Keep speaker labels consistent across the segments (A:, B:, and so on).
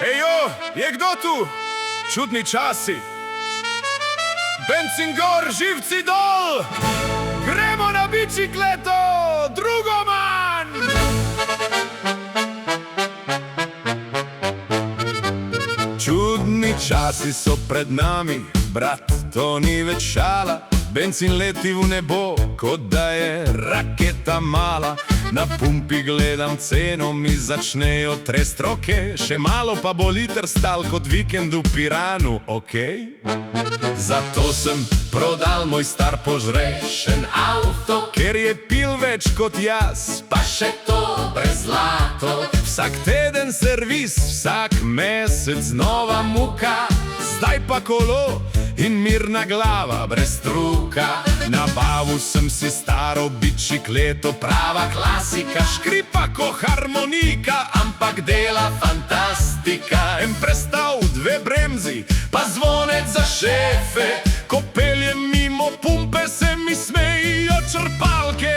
A: Ejo, je kdo tu? Čudni časi. Bencin gor, živci dol! Gremo na bicikleto, drugo manj! Čudni časi so pred nami, brat, to ni več šala. Bencin leti v nebo, kot da je raketa mala. Na pumpi gledam ceno, mi začnejo trest roke. Še malo pa bo liter stal kot vikend v Piranu, okej? Zato sem prodal moj star požrešen avto, ker je pil več kot jaz, pa še to brez zlato. Vsak teden servis, vsak mesec nova muka. Zdaj pa kolo in mirna glava brez truka. Nabavil sem si staro bicikleto, prava klasika. Škripa ko harmonika, ampak dela fantastika. En prestav, dve bremzi, pa zvonec za šefe. Ko peljem mimo pumpe, se mi smejijo črpalke.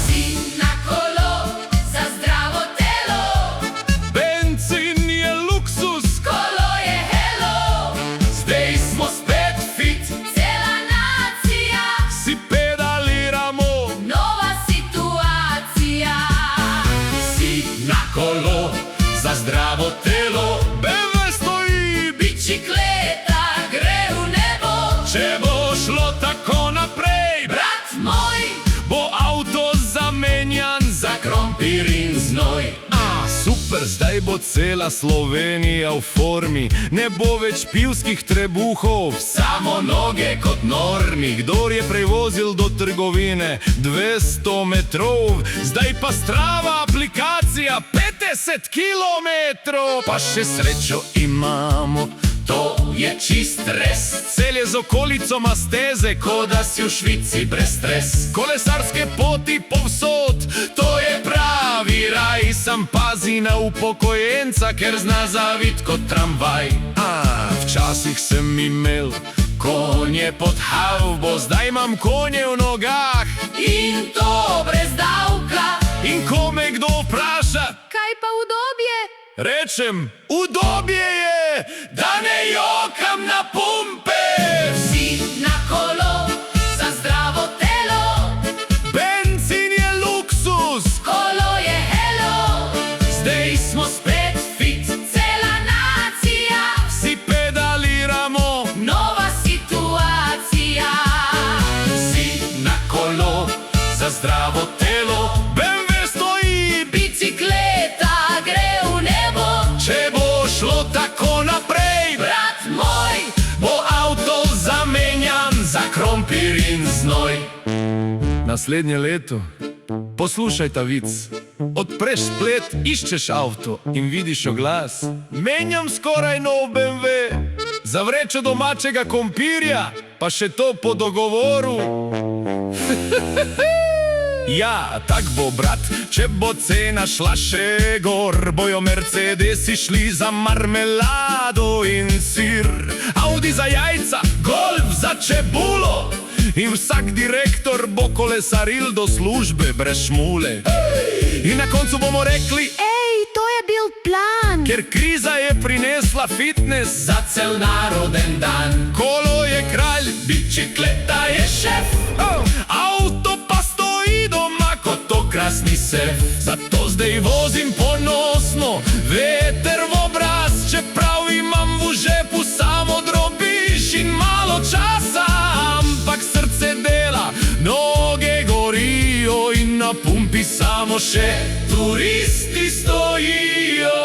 B: Si na kolo za zdravo telo.
A: Bencin je luksus,
B: Kolo je hello.
A: zdaj smo spet fit.
B: Cela nacija,
A: Si pedaliramo,
B: nova situacija.
A: si na kolo za zdravo telo. BMW stoji,
B: Bicikleta gre v nebo.
A: če bo šlo tako naprej,
B: Brat moj,
A: bo avto zamenjan za krompir in znoj. Super, zdaj bo cela Slovenija v formi. Ne bo več pivskih trebuhov, samo noge kot normi. Kdor je prevozil do trgovine 200 metrov, zdaj pa Strava aplikacija 50 kilometrov. Pa še srečo imamo, to je čist res. Celje z okolico ima steze, ko da si v Švici brez stres. Kolesarske poti povsod, to je pravi raj. Sam pazi na upokojenca, ker zna zavit kot tramvaj. Včasih sem imel konje pod havbo, zdaj imam konje v nogah.
B: in to brez davka.
A: In ko me kdo vpraša,
B: Kaj pa udobje?
A: rečem, udobje je, da ne jokam na pumpe.
B: Si na kolo za zdravo telo.
A: Bencin je luksus,
B: Kolo je hello.
A: zdaj smo spet fit.
B: Cela nacija,
A: Si pedaliramo,
B: nova situacija.
A: si na kolo za zdravo telo. BMW stoji,
B: Bicikleta gre v nebo.
A: če bo šlo tako naprej,
B: Brat moj,
A: bo avto zamenjan za krompir in znoj. Naslednje leto, poslušaj ta vic. Odpreš splet, iščeš avto in vidiš oglas: menjam skoraj nov BMW za vrečo domačega krompirja, pa še to po dogovoru. Ja, tak bo, brat, če bo cena šla še gor, bojo Mercedesi šli za marmelado in sir, Audi za jajca, Golf za čebulo. In vsak direktor bo kolesaril do službe brez šmule. In na koncu bomo rekli,
B: Ej, to je bil plan.
A: ker kriza je prinesla fitness
B: Za cel naroden dan.
A: Kolo je kralj, bicikleta je šef, avto pa stoji doma kot okrasni sef. Zato zdaj vozim ponosno, veter v obraz, čeprav imam v žepu samo drobiž in malo časa. Ampak srce dela, noge gorijo in na pumpi samo še turisti stojijo.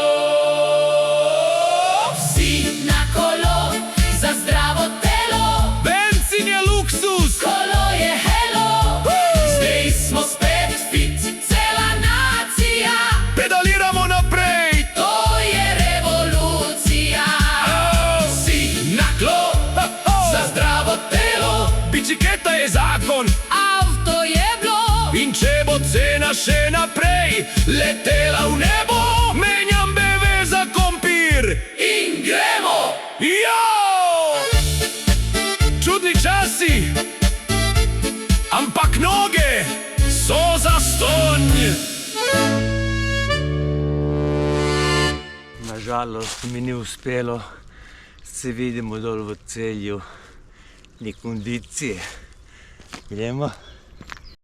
B: Si na kolo za zdravo telo.
A: Bencin je luksus,
B: Kolo je hello. Zdaj smo spet fit. Cela nacija,
A: pedaliramo naprej.
B: to je revolucija.
A: Si na kolo za zdravo telo. Bicikleta je zakon,
B: Avto je bilo.
A: in če bo cena še naprej letela v nebo, menjam BMW za krompir
B: In gremo.
A: Jo! Čudni časi, ampak noge so zastonj.
C: Naš nažalost mi ni uspelo. Se vidimo dol v Celju, ni kondicije. Gremo.